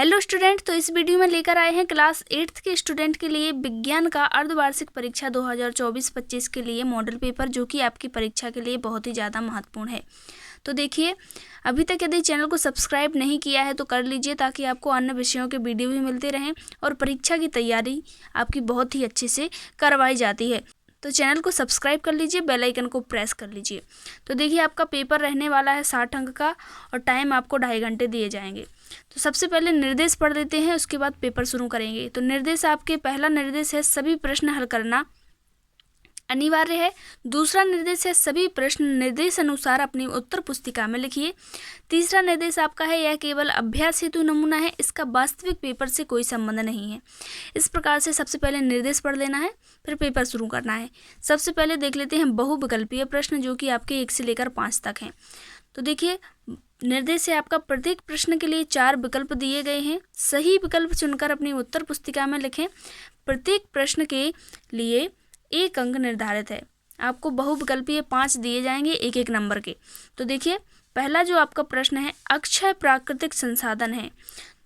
Hello student, तो इस video में लेकर आए हैं क्लास 8th के स्टूडेंट के लिए विज्ञान का अर्धवार्षिक परीक्षा 2024-25 के लिए मॉडल पेपर, जो कि आपकी परीक्षा के लिए बहुत ही ज़्यादा महत्वपूर्ण है। तो देखिए, अभी तक यदि चैनल को सब्सक्राइब नहीं किया है तो कर लीजिए, ताकि आपको अन्य विषयों के वीडियो भी मिलते रहें और परीक्षा की तैयारी आपकी बहुत ही अच्छे से करवाई जाती है। तो चैनल को सब्सक्राइब कर लीजिए, बेल आइकन को प्रेस कर लीजिए। तो देखिए, आपका पेपर रहने वाला है 60 अंक का और टाइम आपको 2.5 घंटे दिए जाएंगे। तो सबसे पहले निर्देश पढ़ लेते हैं, उसके बाद पेपर शुरू करेंगे। तो निर्देश आपके, पहला निर्देश है सभी प्रश्न हल करना अनिवार्य है। दूसरा निर्देश है सभी प्रश्न निर्देश अनुसार अपनी उत्तर पुस्तिका में लिखिए। तीसरा निर्देश आपका है यह केवल अभ्यास हेतु नमूना है, इसका वास्तविक पेपर से कोई संबंध नहीं है। इस प्रकार से सबसे पहले निर्देश पढ़ लेना है, फिर पेपर शुरू करना है। सबसे पहले देख लेते हैं बहुविकल्पीय प्रश्न, जो कि आपके 1 से लेकर 5 तक हैं। तो देखिए, निर्देश है आपका, प्रत्येक प्रश्न के लिए 4 विकल्प दिए गए हैं। सही विकल्प चुनकर अपनी उत्तर पुस्तिका में लिखें। प्रत्येक प्रश्न के लिए 1 अंक निर्धारित है। आपको बहुविकल्पीय 5 दिए जाएंगे 1-1 नंबर के। तो देखिए, पहला जो आपका प्रश्न है, अक्षय प्राकृतिक संसाधन है।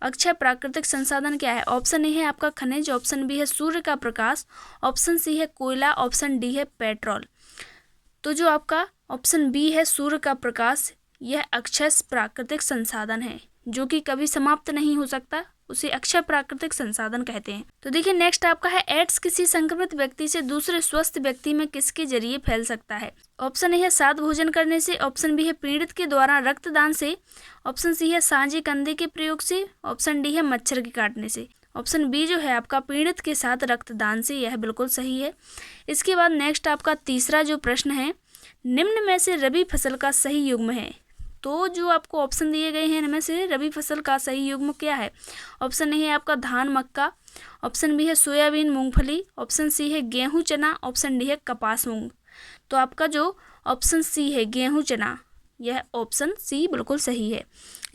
अक्षय प्राकृतिक संसाधन क्या है? ऑप्शन ए है आपका खनिज, ऑप्शन बी है सूर्य का प्रकाश, ऑप्शन सी है कोयला, ऑप्शन डी है पेट्रोल। तो जो आपका ऑप्शन बी है सूर्य का प्रकाश, यह अक्षय प्राकृतिक संसाधन है, जो कि कभी समाप्त नहीं हो सकता, उसे अक्षय प्राकृतिक संसाधन कहते हैं। तो देखिए, नेक्स्ट आपका है एड्स किसी संक्रमित व्यक्ति से दूसरे स्वस्थ व्यक्ति में किसके जरिए फैल सकता है? ऑप्शन ए है साथ भोजन करने से, ऑप्शन बी है पीड़ित के द्वारा रक्तदान से, ऑप्शन सी है साझे कंधे के प्रयोग से, ऑप्शन डी है मच्छर के काटने से। ऑप्शन बी जो है आपका पीड़ित के साथ रक्तदान से, यह बिल्कुल सही है। इसके बाद नेक्स्ट आपका तीसरा जो प्रश्न है, निम्न में से रबी फसल का सही युग्म है। तो जो आपको ऑप्शन दिए गए हैं इनमें से रबी फसल का सही युग्म क्या है? ऑप्शन ए है आपका धान मक्का, ऑप्शन बी है सोयाबीन मूंगफली, ऑप्शन सी है गेहूं चना, ऑप्शन डी है कपास मूंग। तो आपका जो ऑप्शन सी है गेहूं चना, यह ऑप्शन सी बिल्कुल सही है।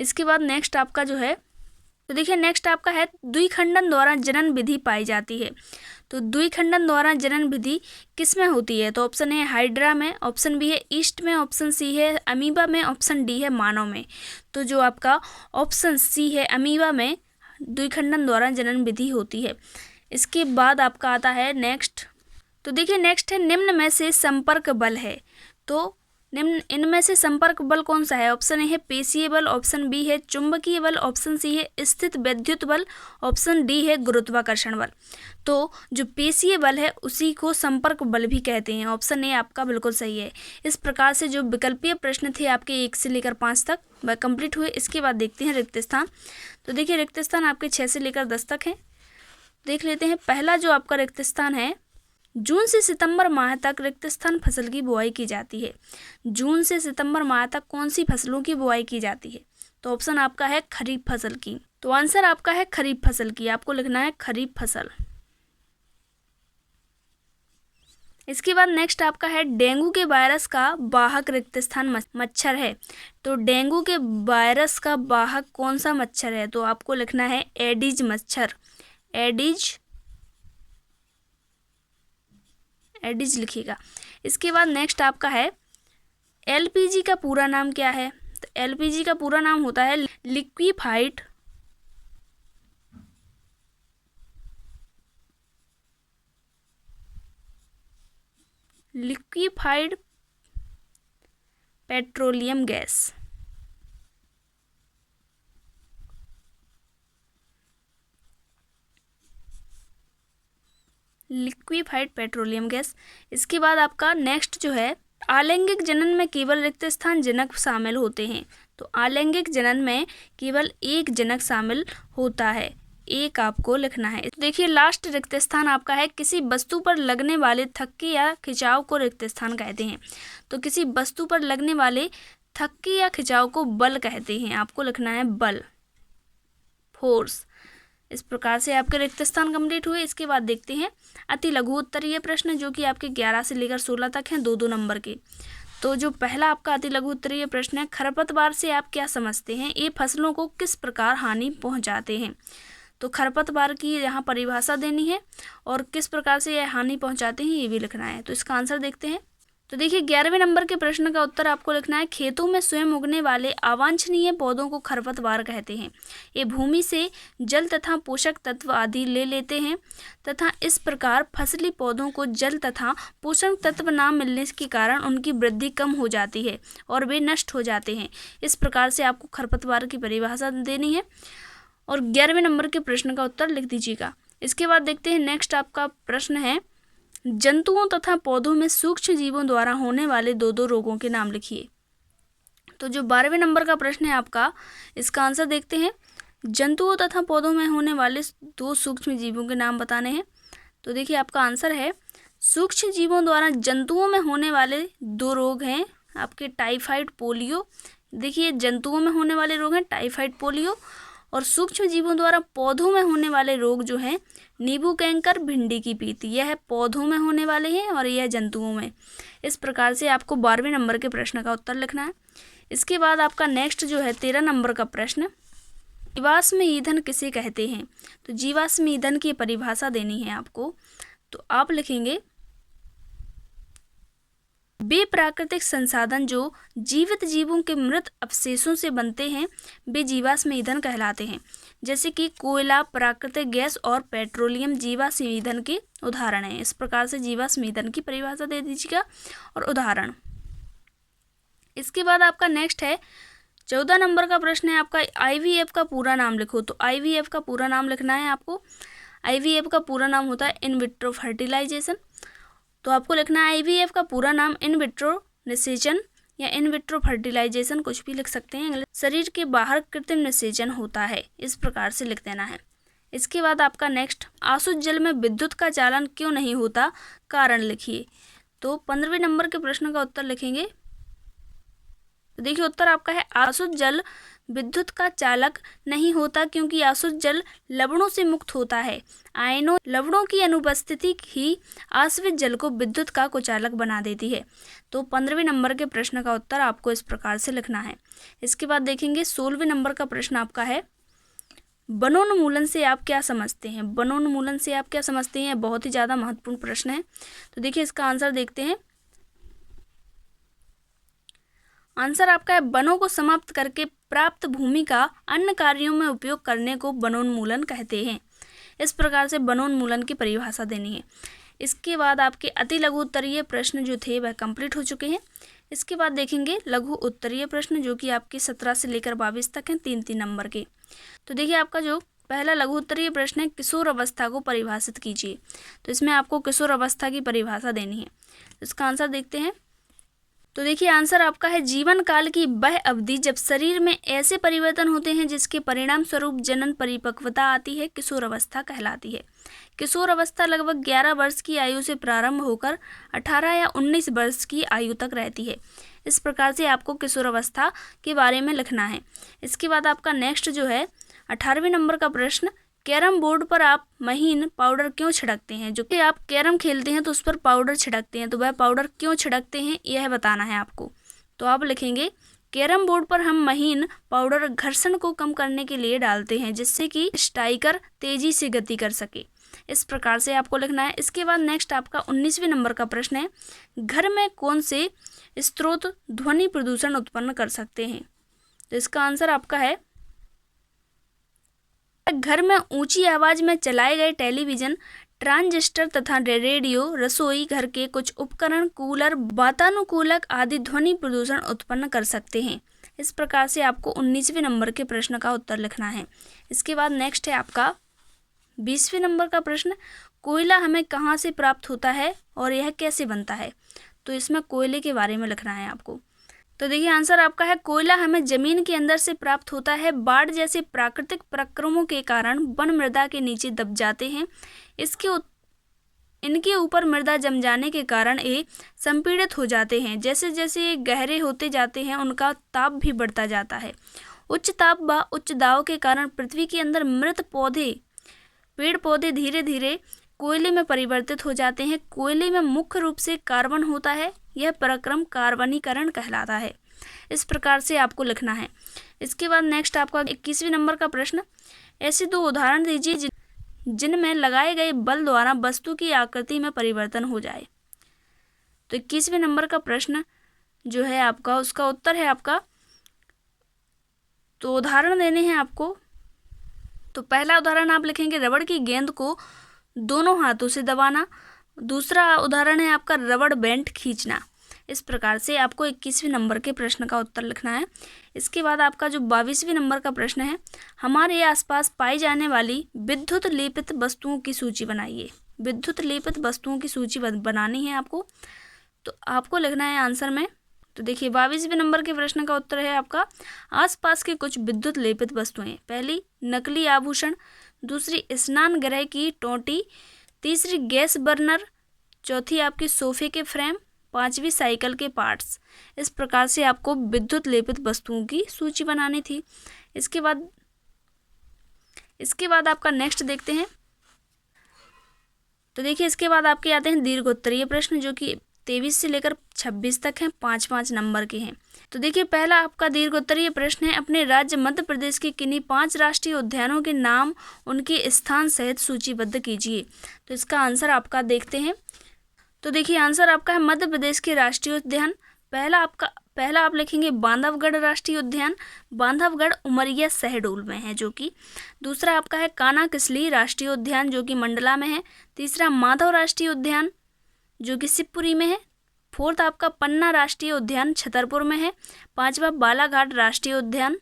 इसके बाद नेक्स्ट आपका जो है, तो देखिए नेक्स्ट आपका है द्विखंडन द्वारा जनन विधि पाई जाती है। तो द्विखंडन द्वारा जनन विधि किस में होती है? तो ऑप्शन है हाइड्रा में, ऑप्शन बी है ईस्ट में, ऑप्शन सी है अमीबा में, ऑप्शन डी है मानव में। तो जो आपका ऑप्शन सी है अमीबा में द्विखंडन द्वारा जनन विधि होती है। इसके बाद आपका आता है नेक्स्ट। तो देखिए, नेक्स्ट है निम्न में से संपर्क बल है। तो निम्न इनमें से संपर्क बल कौन सा है? ऑप्शन ए है पेशीय बल, ऑप्शन बी है चुंबकीय बल, ऑप्शन सी है स्थित विद्युत बल, ऑप्शन डी है गुरुत्वाकर्षण बल। तो जो पेशीय बल है उसी को संपर्क बल भी कहते हैं। ऑप्शन ए आपका बिल्कुल सही है। इस प्रकार से जो विकल्पीय प्रश्न थे आपके 1 से लेकर 5 तक वह कंप्लीट हुए। इसके बाद देखते हैं रिक्त स्थान। तो देखिए, रिक्त स्थान आपके 6 से लेकर 10 तक हैं। देख लेते हैं, पहला जो आपका रिक्त स्थान है, जून से सितंबर माह तक रिक्त स्थान फसल की बुआई की जाती है। जून से सितंबर माह तक कौन सी फसलों की बुआई की जाती है? तो ऑप्शन आपका है खरीफ फसल की। तो आंसर आपका है खरीफ फसल की, आपको लिखना है खरीफ फसल। इसके बाद नेक्स्ट आपका है डेंगू के वायरस का वाहक रिक्त स्थान मच्छर है। तो डेंगू के वायरस का वाहक कौन सा मच्छर है? तो आपको लिखना है एडिज मच्छर। एडिज लिखिएगा। इसके बाद नेक्स्ट आपका है एलपीजी का पूरा नाम क्या है? तो एलपीजी का पूरा नाम होता है liquefied petroleum gas. Liquefied petroleum gas. इसके बाद आपका नेक्स्ट जो है, आलैंगिक जनन में केवल रिक्त स्थान जनक शामिल होते हैं। तो आलैंगिक जनन में केवल एक जनक शामिल होता है, एक आपको लिखना है। तो देखिए, लास्ट रिक्त स्थान आपका है किसी वस्तु पर लगने वाले थक्के या खिंचाव को रिक्त स्थान कहते हैं। तो किसी वस्तु पर लगने वाले थक्के या खिंचाव को बल कहते हैं, आपको लिखना है बल, फोर्स। इस प्रकार से आपके रिक्त स्थान कंप्लीट हुए। इसके बाद देखते हैं अति लघु उत्तरीय प्रश्न, जो कि आपके 11 से लेकर 16 तक हैं, 2-2 नंबर के। तो जो पहला आपका अति लघु उत्तरीय प्रश्न है, खरपतवार से आप क्या समझते हैं? ये फसलों को किस प्रकार हानि पहुंचाते हैं? तो खरपतवार की यहाँ परिभाषा देनी है और किस प्रकार से यह हानि पहुंचाते हैं ये भी लिखना है। तो इसका आंसर देखते हैं। तो देखिए 11वें नंबर के प्रश्न का उत्तर आपको लिखना है, खेतों में स्वयं उगने वाले अवांछनीय पौधों को खरपतवार कहते हैं। ये भूमि से जल तथा पोषक तत्व आदि ले लेते हैं तथा इस प्रकार फसली पौधों को जल तथा पोषक तत्व न मिलने के कारण उनकी वृद्धि कम हो जाती है और वे नष्ट हो जाते हैं। इस प्रकार से आपको खरपतवार की परिभाषा देनी है और 11वें नंबर के प्रश्न का उत्तर लिख दीजिएगा। इसके बाद देखते हैं नेक्स्ट आपका प्रश्न है, जंतुओं तथा पौधों में सूक्ष्म जीवों द्वारा होने वाले दो रोगों के नाम लिखिए। तो जो 12वें नंबर का प्रश्न है आपका, इसका आंसर देखते हैं, जंतुओं तथा पौधों में होने वाले 2 सूक्ष्म जीवों के नाम बताने हैं। तो देखिए आपका आंसर है, सूक्ष्म जीवों द्वारा जंतुओं में होने वाले 2 रोग हैं आपके टाइफाइड पोलियो। देखिए जंतुओं में होने वाले रोग हैं टाइफाइड पोलियो, और सूक्ष्म जीवों द्वारा पौधों में होने वाले रोग जो हैं नींबू कैंकर भिंडी की पीती। यह पौधों में होने वाले हैं और यह जंतुओं में। इस प्रकार से आपको 12वें नंबर के प्रश्न का उत्तर लिखना है। इसके बाद आपका नेक्स्ट जो है 13 नंबर का प्रश्न, जीवाश्म ईंधन किसे कहते हैं। तो जीवाश्म ईंधन की परिभाषा देनी है आपको। तो आप लिखेंगे, वे प्राकृतिक संसाधन जो जीवित जीवों के मृत अवशेषों से बनते हैं वे जीवाश्म ईंधन कहलाते हैं। जैसे कि कोयला, प्राकृतिक गैस और पेट्रोलियम जीवाश्म ईंधन के उदाहरण हैं। इस प्रकार से जीवाश्म ईंधन की परिभाषा दे दीजिएगा और उदाहरण। इसके बाद आपका नेक्स्ट है 14 नंबर का प्रश्न है आपका, IVF का पूरा नाम लिखो। तो IVF का पूरा नाम लिखना है आपको। IVF का पूरा नाम होता है इन विट्रो फर्टिलाइजेशन। तो आपको लिखना है IVF का पूरा नाम इन विट्रो निषेचन या इन विट्रो फर्टिलाइजेशन, कुछ भी लिख सकते हैं। शरीर के बाहर कृत्रिम निषेचन होता है, इस प्रकार से लिख देना है। इसके बाद आपका नेक्स्ट, आसुत जल में विद्युत का चालन क्यों नहीं होता, कारण लिखिए। तो 15वें नंबर के प्रश्न का उत्तर लिखेंगे। तो देखिए उत्तर आपका है, आसुत जल विद्युत का चालक नहीं होता क्योंकि आसुत जल लवणों से मुक्त होता है। आयनों लवणों की अनुपस्थिति ही आश्रित जल को विद्युत का कुचालक बना देती है। तो 15वें नंबर के प्रश्न का उत्तर आपको इस प्रकार से लिखना है। इसके बाद देखेंगे 16वें नंबर का प्रश्न आपका है, वनोन्मूलन से आप क्या समझते हैं। वनोन्मूलन से आप क्या समझते हैं, बहुत ही ज़्यादा महत्वपूर्ण प्रश्न है। तो देखिए इसका आंसर देखते हैं। आंसर आपका है, वनों को समाप्त करके प्राप्त भूमि का अन्य कार्यों में उपयोग करने को वनोन्मूलन कहते हैं। इस प्रकार से वनोन्मूलन की परिभाषा देनी है। इसके बाद आपके अति लघु उत्तरीय प्रश्न जो थे वह कंप्लीट हो चुके हैं। इसके बाद देखेंगे लघु उत्तरीय प्रश्न जो कि आपके 17 से लेकर 22 तक हैं, 3-3 नंबर के। तो देखिए आपका जो पहला लघु उत्तरीय प्रश्न है, किशोर अवस्था को परिभाषित कीजिए। तो इसमें आपको किशोर अवस्था की परिभाषा देनी है। इसका आंसर देखते हैं। तो देखिए आंसर आपका है, जीवन काल की वह अवधि जब शरीर में ऐसे परिवर्तन होते हैं जिसके परिणाम स्वरूप जनन परिपक्वता आती है, किशोर अवस्था कहलाती है। किशोर अवस्था लगभग 11 वर्ष की आयु से प्रारंभ होकर 18 या 19 वर्ष की आयु तक रहती है। इस प्रकार से आपको किशोर अवस्था के बारे में लिखना है। इसके बाद आपका नेक्स्ट जो है 18वें नंबर का प्रश्न, कैरम बोर्ड पर आप महीन पाउडर क्यों छिड़कते हैं। जो कि आप कैरम खेलते हैं तो उस पर पाउडर छिड़कते हैं, तो वह पाउडर क्यों छिड़कते हैं यह बताना है आपको। तो आप लिखेंगे, कैरम बोर्ड पर हम महीन पाउडर घर्षण को कम करने के लिए डालते हैं जिससे कि स्ट्राइकर तेजी से गति कर सके। इस प्रकार से आपको लिखना है। इसके बाद नेक्स्ट आपका 19वें नंबर का प्रश्न है, घर में कौन से स्रोत ध्वनि प्रदूषण उत्पन्न कर सकते हैं। तो इसका आंसर आपका है, घर में ऊंची आवाज में चलाए गए टेलीविजन, ट्रांजिस्टर तथा रेडियो, रसोई घर के कुछ उपकरण, कूलर, वातानुकूलक आदि ध्वनि प्रदूषण उत्पन्न कर सकते हैं। इस प्रकार से आपको 19वें नंबर के प्रश्न का उत्तर लिखना है। इसके बाद नेक्स्ट है आपका 20वें नंबर का प्रश्न, कोयला हमें कहाँ से प्राप्त होता है और यह कैसे बनता है। तो इसमें कोयले के बारे में लिखना है आपको। तो देखिए आंसर आपका है, कोयला हमें जमीन के अंदर से प्राप्त होता है। बाढ़ जैसे प्राकृतिक प्रक्रमों के कारण वन मृदा के नीचे दब जाते हैं। इनके ऊपर मृदा जम जाने के कारण ये संपीड़ित हो जाते हैं। जैसे जैसे ये गहरे होते जाते हैं उनका ताप भी बढ़ता जाता है। उच्च ताप व उच्च दाब के कारण पृथ्वी के अंदर मृत पेड़ पौधे धीरे धीरे कोयले में परिवर्तित हो जाते हैं। कोयले में मुख्य रूप से कार्बन होता है। यह प्रक्रम कार्बनीकरण कहलाता है। इस प्रकार से आपको लिखना है। इसके बाद नेक्स्ट आपका 21वें नंबर का प्रश्न, ऐसे 2 उदाहरण दीजिए जिनमें लगाए गए बल द्वारा वस्तु की आकृति में परिवर्तन हो जाए। तो 21वें नंबर का प्रश्न जो है आपका, उसका उत्तर है आपका, तो उदाहरण देने हैं आपको। तो पहला उदाहरण आप लिखेंगे रबड़ की गेंद को दोनों हाथों से दबाना। दूसरा उदाहरण है आपका रबड़ बैंड खींचना। इस प्रकार से आपको 21वें नंबर के प्रश्न का उत्तर लिखना है। इसके बाद आपका जो 22वें नंबर का प्रश्न है, हमारे आसपास पाई जाने वाली विद्युत लेपित वस्तुओं की सूची बनाइए। विद्युत लेपित वस्तुओं की सूची बनानी है आपको, तो आपको लिखना है आंसर में। तो देखिए 22वें नंबर के प्रश्न का उत्तर है आपका, आसपास के कुछ विद्युत लेपित वस्तुएं। पहली नकली आभूषण, दूसरी स्नान गृह की टोंटी, तीसरी गैस बर्नर, चौथी आपकी सोफे के फ्रेम, पांचवी साइकिल के पार्ट्स। इस प्रकार से आपको विद्युत लेपित वस्तुओं की सूची बनानी थी। इसके बाद आपका नेक्स्ट देखते हैं। तो देखिए इसके बाद आपके आते हैं दीर्घोत्तरीय प्रश्न, जो कि 23 से लेकर 26 तक हैं, 5-5 नंबर के हैं। तो देखिए पहला आपका दीर्घोत्तरीय प्रश्न है, अपने राज्य मध्य प्रदेश के किन्हीं 5 राष्ट्रीय उद्यानों के नाम उनके स्थान सहित सूचीबद्ध कीजिए। तो इसका आंसर आपका देखते हैं। तो देखिए आंसर आपका है मध्य प्रदेश के राष्ट्रीय उद्यान। पहला आप लिखेंगे बांधवगढ़ राष्ट्रीय उद्यान। बांधवगढ़ उमरिया शहडोल में है जो कि। दूसरा आपका है कान्हा किसली राष्ट्रीय उद्यान, जो कि मंडला में है। तीसरा माधव राष्ट्रीय उद्यान, जो कि शिवपुरी में है। फोर्थ आपका पन्ना राष्ट्रीय उद्यान छतरपुर में है। पांचवा बालाघाट राष्ट्रीय उद्यान,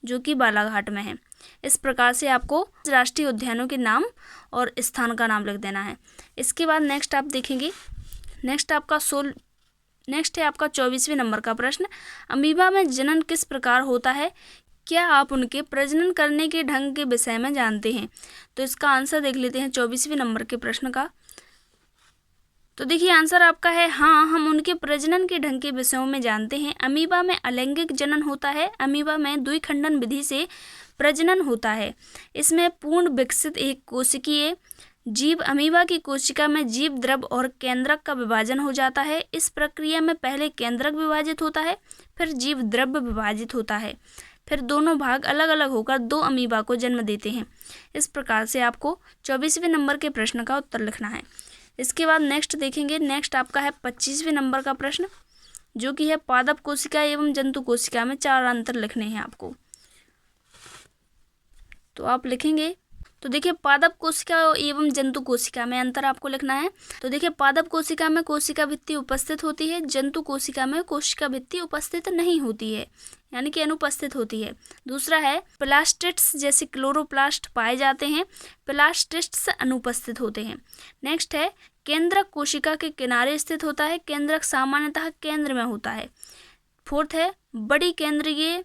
जो कि बालाघाट में है। इस प्रकार से आपको राष्ट्रीय उद्यानों के नाम और स्थान का नाम लिख देना है। इसके बाद नेक्स्ट आप देखेंगे, नेक्स्ट है आपका 24वें नंबर का प्रश्न, अमीबा में जनन किस प्रकार होता है, क्या आप उनके प्रजनन करने के ढंग के विषय में जानते हैं। तो इसका आंसर देख लेते हैं 24वें नंबर के प्रश्न का। तो देखिए आंसर आपका है हाँ, हम उनके प्रजनन के ढंग के विषयों में जानते हैं। अमीबा में अलैंगिक जनन होता है। अमीबा में द्विखंडन विधि से प्रजनन होता है। इसमें पूर्ण विकसित एक कोशिकीय जीव अमीबा की कोशिका में जीव द्रव और केंद्रक का विभाजन हो जाता है। इस प्रक्रिया में पहले केंद्रक विभाजित होता है, फिर जीव द्रव विभाजित होता है, फिर दोनों भाग अलग अलग होकर 2 अमीबा को जन्म देते हैं। इस प्रकार से आपको 24वें नंबर के प्रश्न का उत्तर लिखना है। इसके बाद नेक्स्ट देखेंगे, नेक्स्ट आपका है 25वें नंबर का प्रश्न, जो कि है पादप कोशिका एवं जंतु कोशिका में 4 अंतर लिखने हैं आपको। तो आप लिखेंगे, तो देखिए पादप कोशिका एवं जंतु कोशिका में अंतर आपको लिखना है। तो देखिए पादप कोशिका में कोशिका भित्ति उपस्थित होती है, जंतु कोशिका में कोशिका भित्ति उपस्थित नहीं होती है, यानी कि अनुपस्थित होती है। दूसरा है प्लास्टिड्स जैसे क्लोरोप्लास्ट पाए जाते हैं, प्लास्टिड्स अनुपस्थित होते हैं। नेक्स्ट है केंद्रक कोशिका के किनारे स्थित होता है, केंद्रक सामान्यतः केंद्र में होता है। फोर्थ है बड़ी केंद्रीय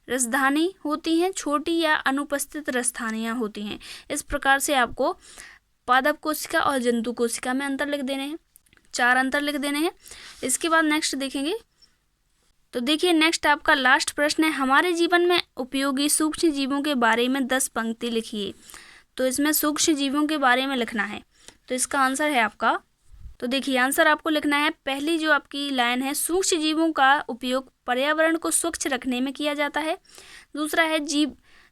रसधानी होती हैं, छोटी या अनुपस्थित रसधानियाँ होती हैं। इस प्रकार से आपको पादप कोशिका और जंतु कोशिका में अंतर लिख देने हैं, 4 अंतर लिख देने हैं। इसके बाद नेक्स्ट देखेंगे, तो देखिए नेक्स्ट आपका लास्ट प्रश्न है, हमारे जीवन में उपयोगी सूक्ष्म जीवों के बारे में 10 पंक्ति लिखिए। तो इसमें सूक्ष्म जीवों के बारे में लिखना है। तो इसका आंसर है आपका, तो देखिए आंसर आपको लिखना है, पहली जो आपकी लाइन है, सूक्ष्म जीवों का उपयोग पर्यावरण को स्वच्छ रखने में किया जाता है। दूसरा है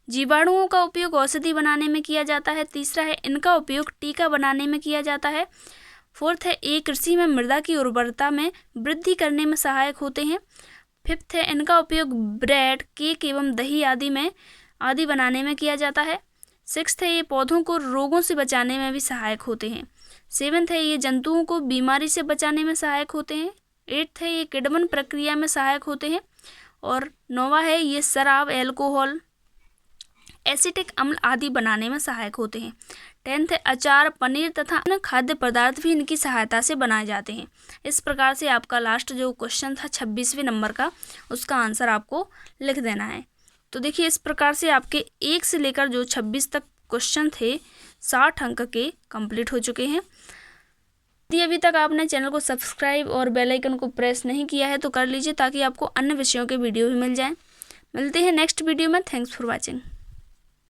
जीवाणुओं का उपयोग औषधि बनाने में किया जाता है। तीसरा है इनका उपयोग टीका बनाने में किया जाता है। फोर्थ है ये कृषि में मृदा की उर्वरता में वृद्धि करने में सहायक होते हैं। फिफ्थ है इनका उपयोग ब्रेड, केक एवं दही आदि बनाने में किया जाता है। सिक्स्थ है ये पौधों को रोगों से बचाने में भी सहायक होते हैं। सेवन्थ है ये जंतुओं को बीमारी से बचाने में सहायक होते हैं। एट्थ है ये किण्वन प्रक्रिया में सहायक होते हैं। और 9वां है ये शराब, अल्कोहल, एसिटिक अम्ल आदि बनाने में सहायक होते हैं। 10th है अचार, पनीर तथा अन्य खाद्य पदार्थ भी इनकी सहायता से बनाए जाते हैं। इस प्रकार से आपका लास्ट जो क्वेश्चन था 26वें नंबर का, उसका आंसर आपको लिख देना है। तो देखिए इस प्रकार से आपके 1 से लेकर जो 26 तक क्वेश्चन थे 60 अंक के कंप्लीट हो चुके हैं। यदि अभी तक आपने चैनल को सब्सक्राइब और बेल आइकन को प्रेस नहीं किया है तो कर लीजिए, ताकि आपको अन्य विषयों के वीडियो भी मिल जाएं। मिलते हैं नेक्स्ट वीडियो में। Thanks for watching.